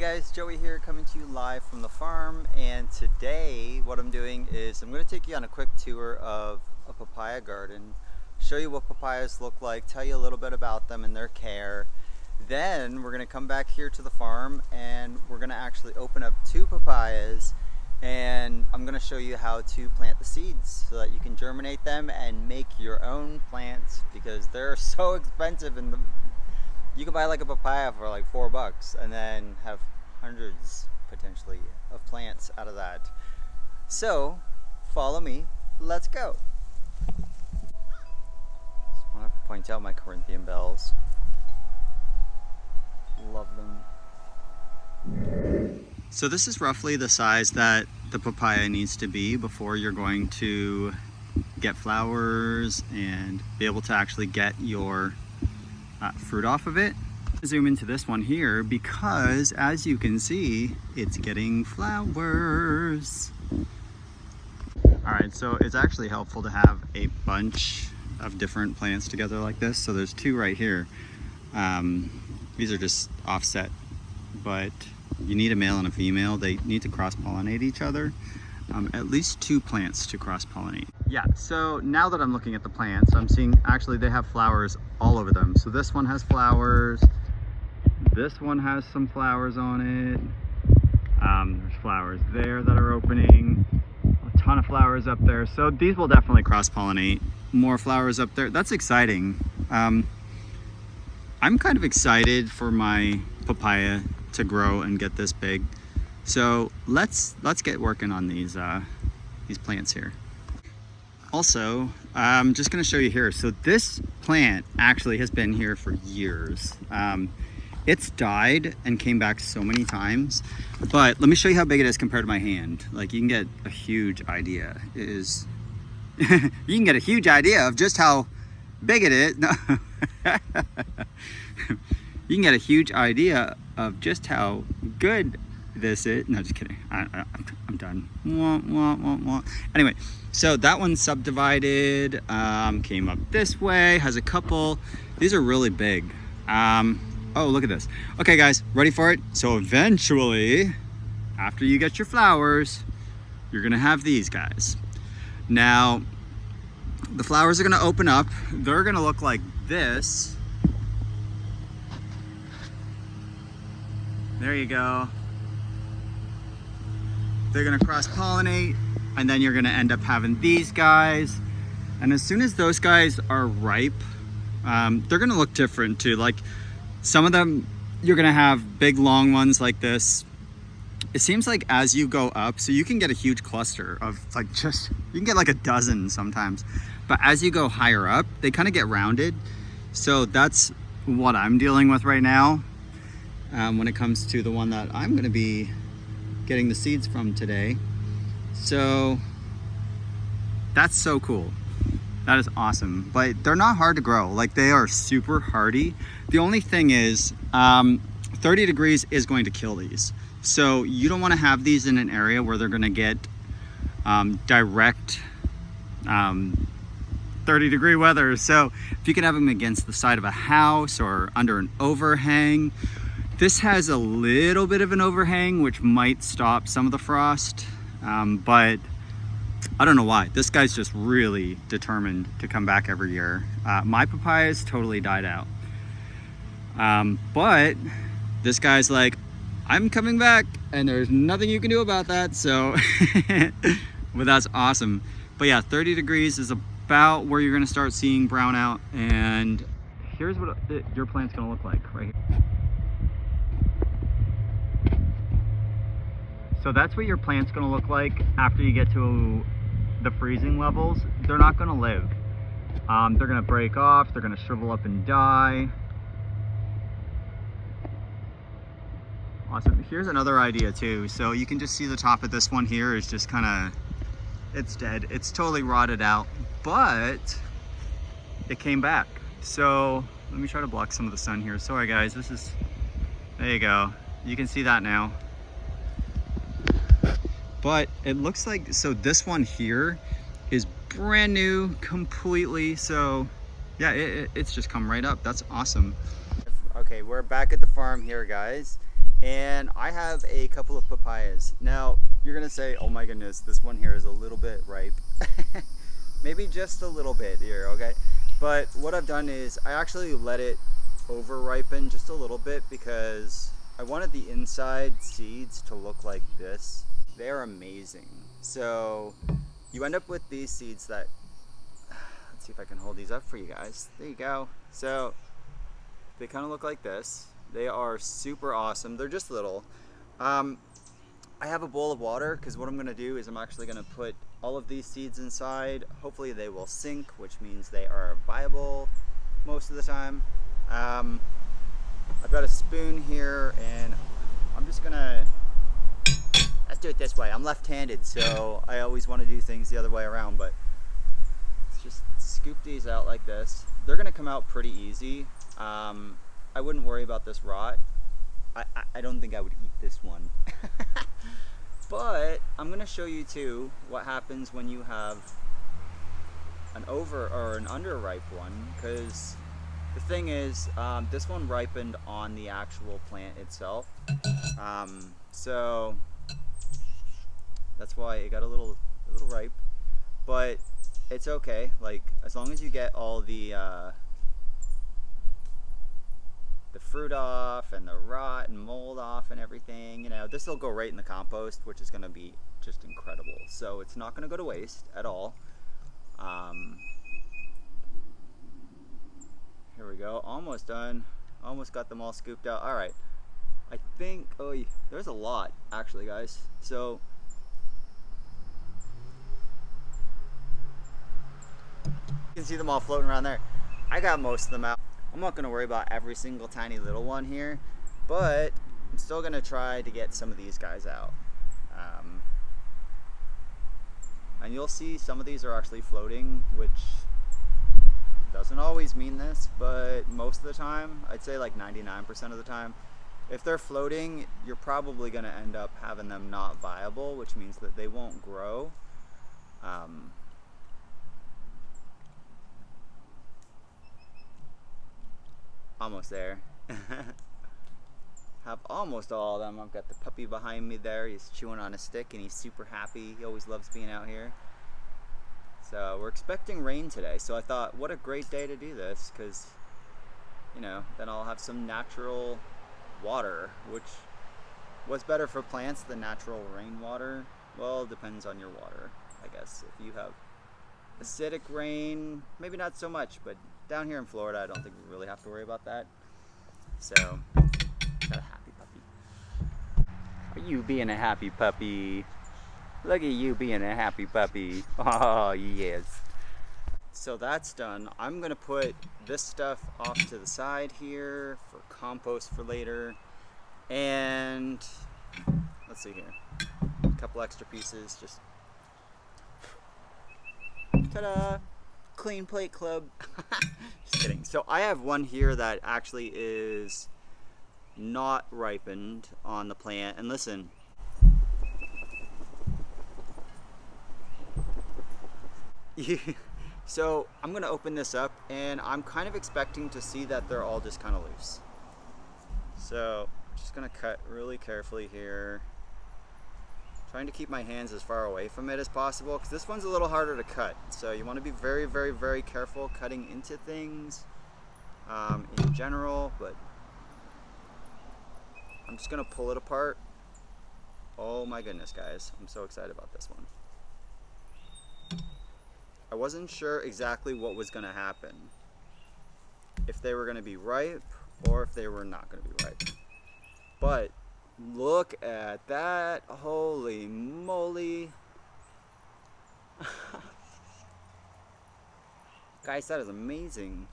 guys, Joey here coming to you live from the farm, and today what I'm doing is I'm going to take you on a quick tour of a papaya garden, show you what papayas look like, tell you a little bit about them and their care. Then we're going to come back here to the farm and we're going to actually open up 2 papayas, and I'm going to show you how to plant the seeds so that you can germinate them and make your own plants, because they're so expensive and you can buy like a papaya for like $4 and then have hundreds potentially of plants out of that. So follow me, let's go. Just want to point out my Corinthian bells. Love them. So this is roughly the size that the papaya needs to be before you're going to get flowers and be able to actually get your fruit off of it. Zoom into this one here because, as you can see, it's getting flowers. All right, so it's actually helpful to have a bunch of different plants together like this. So there's 2 right here. These are just offset, but you need a male and a female. They need to cross-pollinate each other. At least 2 plants to cross-pollinate. Yeah, so now that I'm looking at the plants, I'm seeing actually they have flowers all over them. So this one has flowers, this one has some flowers on it. There's flowers there that are opening, a ton of flowers up there. So these will definitely cross-pollinate. More flowers up there, that's exciting. I'm kind of excited for my papaya to grow and get this big. So let's get working on these plants here. Also, I'm just going to show you here. So this plant actually has been here for years. It's died and came back so many times, but let me show you how big it is compared to my hand. Like, you can get a huge idea. It is you can get a huge idea of just how big it is. No. You can get a huge idea of just how good this is. No, just kidding. I'm done. Wah, wah, wah, wah. Anyway, so that one's subdivided, came up this way, has a couple. These are really big. Oh, look at this. Okay guys, ready for it? So eventually, after you get your flowers, you're gonna have these guys. Now, the flowers are gonna open up. They're gonna look like this. There you go. They're gonna cross-pollinate, and then you're gonna end up having these guys. And as soon as those guys are ripe, they're gonna look different too. Like, some of them, you're gonna have big long ones like this. It seems like as you go up, so you can get a huge cluster of like you can get like a dozen sometimes. But as you go higher up, they kind of get rounded. So that's what I'm dealing with right now when it comes to the one that I'm gonna be getting the seeds from today. So that's so cool. That is awesome. But they're not hard to grow. Like, they are super hardy. The only thing is 30 degrees is going to kill these. So you don't want to have these in an area where they're going to get direct 30-degree weather. So if you can have them against the side of a house or under an overhang. This has a little bit of an overhang, which might stop some of the frost, but I don't know why. This guy's just really determined to come back every year. My papayas totally died out. But this guy's like, I'm coming back, and there's nothing you can do about that, so but that's awesome. But yeah, 30 degrees is about where you're gonna start seeing brown out, and here's what your plant's gonna look like right here. So that's what your plant's gonna look like after you get to the freezing levels. They're not gonna live. They're gonna break off, they're gonna shrivel up and die. Awesome. Here's another idea too. So you can just see the top of this one here is just kinda, it's dead. It's totally rotted out, but it came back. So let me try to block some of the sun here. Sorry guys, there you go. You can see that now. But it looks like, so this one here is brand new completely. So yeah, it's just come right up. That's awesome. Okay, we're back at the farm here, guys. And I have a couple of papayas. Now, you're gonna say, oh my goodness, this one here is a little bit ripe. Maybe just a little bit here, okay? But what I've done is I actually let it over ripen just a little bit because I wanted the inside seeds to look like this. They're amazing. So you end up with these seeds that, let's see if I can hold these up for you guys. There you go. So they kind of look like this. They are super awesome. They're just little. I have a bowl of water because what I'm going to do is I'm actually going to put all of these seeds inside. Hopefully they will sink, which means they are viable most of the time. I've got a spoon here and I'm just going to, let's do it this way. I'm left-handed, so I always want to do things the other way around, but let's just scoop these out like this. They're going to come out pretty easy. I wouldn't worry about this rot. I don't think I would eat this one. But I'm going to show you too what happens when you have an over or an underripe one, because the thing is, this one ripened on the actual plant itself. So that's why it got a little ripe, but it's okay. Like, as long as you get all the fruit off and the rot and mold off and everything, you know, this will go right in the compost, which is going to be just incredible. So it's not going to go to waste at all. Here we go, almost done. Almost got them all scooped out. All right, I think, oh, there's a lot actually, guys. So you can see them all floating around there. I got most of them out. I'm not going to worry about every single tiny little one here, but I'm still going to try to get some of these guys out. And you'll see some of these are actually floating, which doesn't always mean this, but most of the time, I'd say like 99% of the time, if they're floating, you're probably going to end up having them not viable, which means that they won't grow. Almost there. Have almost all of them. I've got the puppy behind me there. He's chewing on a stick and he's super happy. He always loves being out here. So we're expecting rain today. So I thought, what a great day to do this, because, you know, then I'll have some natural water, which what's better for plants than natural rainwater? Well, it depends on your water, I guess. If you have acidic rain, maybe not so much, but down here in Florida, I don't think we really have to worry about that. So, got a happy puppy. Are you being a happy puppy? Look at you being a happy puppy. Oh, yes. So that's done. I'm going to put this stuff off to the side here for compost for later. And let's see here. A couple extra pieces. Just ta-da! Clean plate club. Just kidding. So I have one here that actually is not ripened on the plant. And listen. So I'm going to open this up and I'm kind of expecting to see that they're all just kind of loose. So I'm just going to cut really carefully here. Trying to keep my hands as far away from it as possible, because this one's a little harder to cut. So you want to be very, very, very careful cutting into things in general, but I'm just going to pull it apart. Oh my goodness, guys. I'm so excited about this one. I wasn't sure exactly what was going to happen. If they were going to be ripe or if they were not going to be ripe. But look at that. Holy moly. Guys, that is amazing.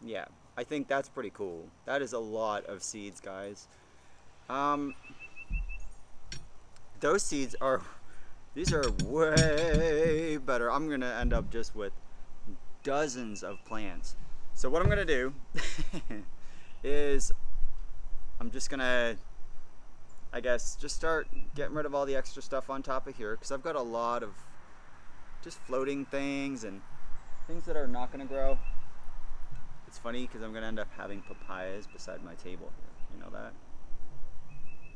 Yeah, I think that's pretty cool. That is a lot of seeds, guys. Those seeds are, these are way better. I'm gonna end up just with dozens of plants. So what I'm gonna do is I'm just gonna, I guess, just start getting rid of all the extra stuff on top of here, because I've got a lot of just floating things and things that are not gonna grow. It's funny because I'm gonna end up having papayas beside my table here. You know that?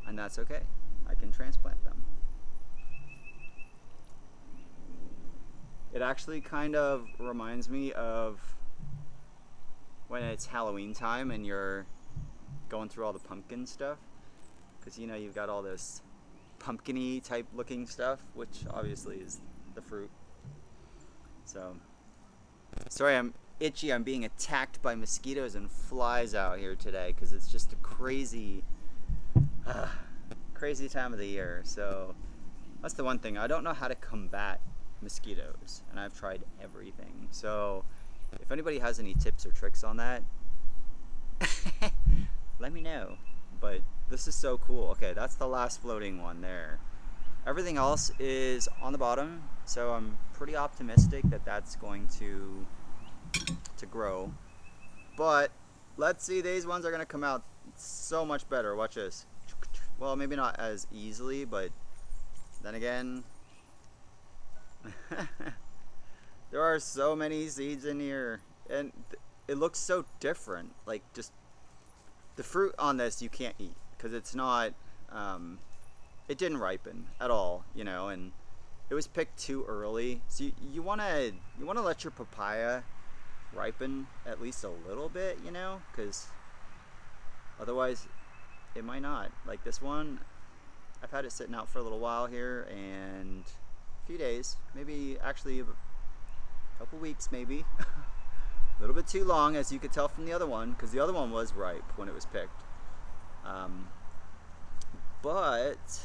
And that's okay. I can transplant them. It actually kind of reminds me of when it's Halloween time and you're going through all the pumpkin stuff. Because you know you've got all this pumpkin-y type looking stuff, which obviously is the fruit. So, sorry I'm itchy. I'm being attacked by mosquitoes and flies out here today because it's just a crazy crazy time of the year. So that's the one thing. I don't know how to combat mosquitoes, and I've tried everything. So if anybody has any tips or tricks on that, let me know. But this is so cool. Okay, that's the last floating one there. Everything else is on the bottom, so I'm pretty optimistic that that's going to grow. But let's see, these ones are going to come out so much better. Watch this. Well, maybe not as easily, but then again, there are so many seeds in here, and it looks so different. Like, just the fruit on this you can't eat because it's not it didn't ripen at all, you know, and it was picked too early. So you want to let your papaya ripen at least a little bit, you know, because otherwise it might not. Like this one, I've had it sitting out for a little while here, and a few days, maybe actually a couple weeks, maybe a little bit too long, as you could tell from the other one, because the other one was ripe when it was picked. But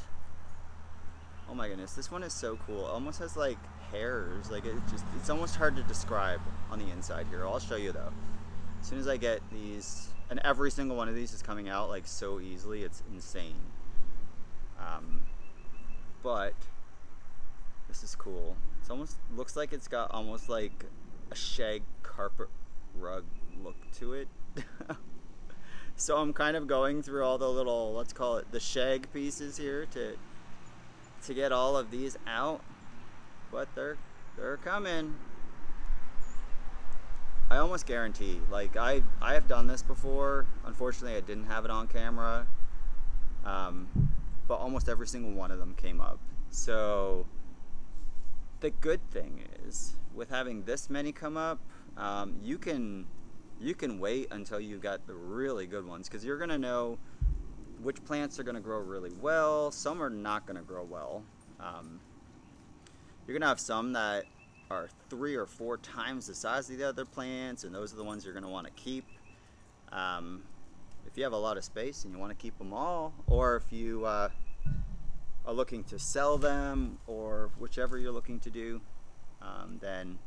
oh my goodness, this one is so cool. It almost has like hairs. Like it's almost hard to describe on the inside here. I'll show you though. As soon as I get these, and every single one of these is coming out like so easily, it's insane. But this is cool. It almost looks like it's got almost like a shag carpet rug look to it. So I'm kind of going through all the little, let's call it the shag pieces here to get all of these out, but they're coming. I almost guarantee, like I have done this before. Unfortunately, I didn't have it on camera, but almost every single one of them came up. So the good thing is, with having this many come up, you can wait until you got the really good ones, because you're gonna know which plants are gonna grow really well. Some are not gonna grow well. You're gonna have some that are 3 or 4 times the size of the other plants, and those are the ones you're gonna want to keep. If you have a lot of space and you want to keep them all, or if you are looking to sell them, or whichever you're looking to do, then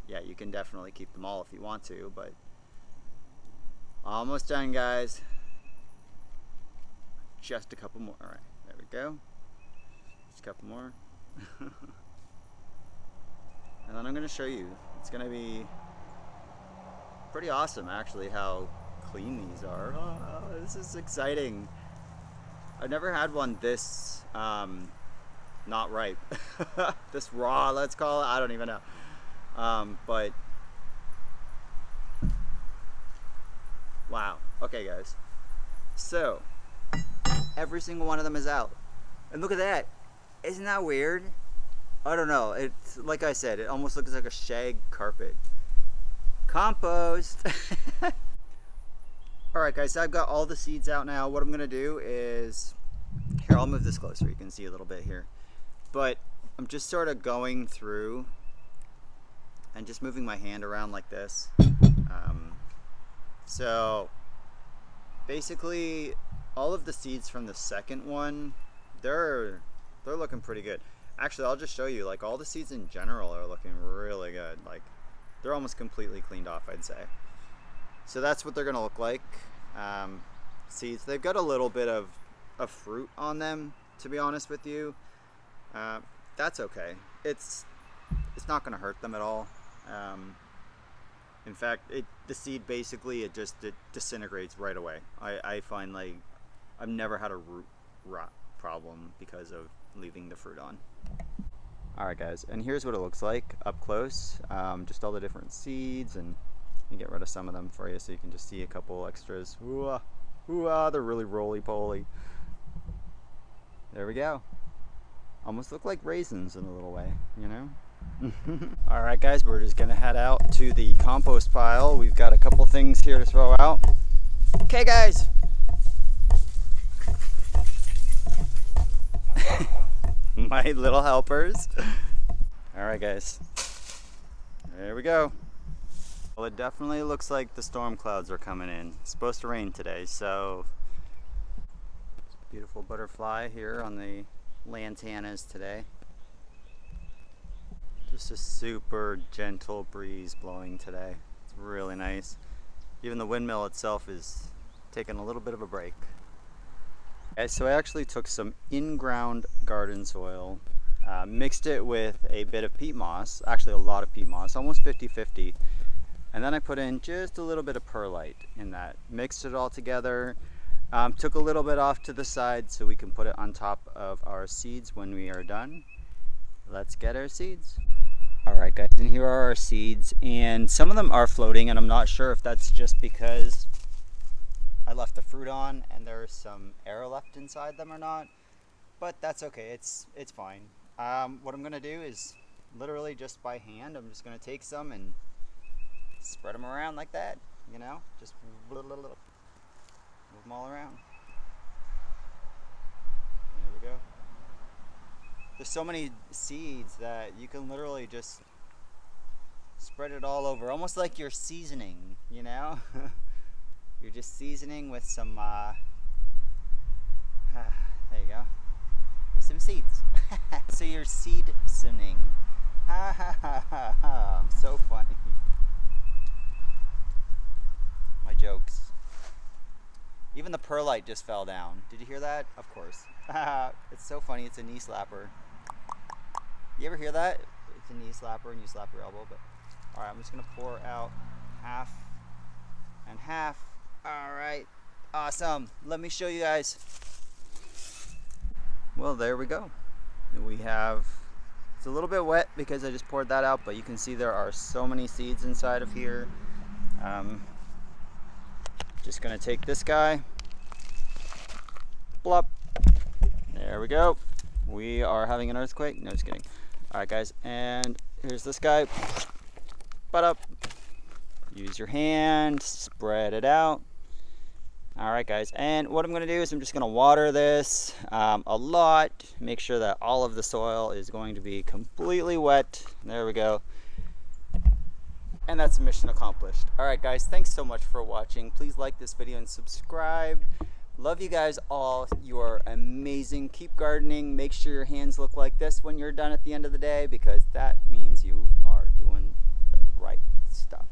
yeah, you can definitely keep them all if you want to. But almost done, guys. Just a couple more. All right, there we go. Just a couple more. And then I'm going to show you. It's going to be pretty awesome, actually, how clean these are. Oh, this is exciting. I've never had one this not ripe. This raw, let's call it. I don't even know. But wow. Okay, guys. So every single one of them is out. And look at that. Isn't that weird? I don't know. It's like I said, it almost looks like a shag carpet. Compost. Alright guys, so I've got all the seeds out now. What I'm going to do is, here, I'll move this closer. You can see a little bit here. But I'm just sort of going through and just moving my hand around like this. So basically all of the seeds from the second one, they're looking pretty good. Actually, I'll just show you, like, all the seeds in general are looking really good. Like, they're almost completely cleaned off, I'd say. So that's what they're gonna look like. Seeds, they've got a little bit of fruit on them, to be honest with you. That's okay. It's not gonna hurt them at all. In fact, the seed basically it disintegrates right away. I find, like, I've never had a root rot problem because of leaving the fruit on. Alright guys, and here's what it looks like up close. Just all the different seeds, and me get rid of some of them for you so you can just see a couple extras. Ooh, ooh, they're really roly-poly. There we go. Almost look like raisins in a little way, you know? Alright guys, we're just gonna head out to the compost pile. We've got a couple things here to throw out. Okay guys! My little helpers. Alright guys, there we go. Well, it definitely looks like the storm clouds are coming in. It's supposed to rain today, so beautiful butterfly here on the lantanas today. Just a super gentle breeze blowing today. It's really nice. Even the windmill itself is taking a little bit of a break. Okay, so I actually took some in-ground garden soil, mixed it with a bit of peat moss, actually a lot of peat moss, almost 50-50. And then I put in just a little bit of perlite in that. Mixed it all together. Took a little bit off to the side so we can put it on top of our seeds when we are done. Let's get our seeds. Alright guys, and here are our seeds, and some of them are floating, and I'm not sure if that's just because I left the fruit on and there's some air left inside them or not, but that's okay, it's fine. What I'm going to do is literally just by hand, I'm just going to take some and spread them around like that, you know, just move them all around. There we go. There's so many seeds that you can literally just spread it all over, almost like you're seasoning, you know? You're just seasoning with some, there you go, with some seeds. So you're seasoning. Ha ha ha ha ha, I'm so funny. My jokes. Even the perlite just fell down. Did you hear that? Of course. It's so funny, it's a knee slapper. You ever hear that? It's a knee slapper and you slap your elbow, but alright, I'm just gonna pour out half and half. Alright, awesome. Let me show you guys. Well, there we go. We have, it's a little bit wet because I just poured that out, but you can see there are so many seeds inside of here. Just gonna take this guy. Blop. There we go. We are having an earthquake. No, just kidding. Alright guys, and here's this guy. Butt up. Use your hand, spread it out. Alright guys, and what I'm going to do is I'm just going to water this a lot. Make sure that all of the soil is going to be completely wet. There we go. And that's mission accomplished. Alright guys, thanks so much for watching. Please like this video and subscribe. Love you guys all. You are amazing. Keep gardening. Make sure your hands look like this when you're done at the end of the day, because that means you are doing the right stuff.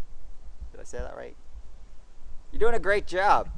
Did I say that right? You're doing a great job.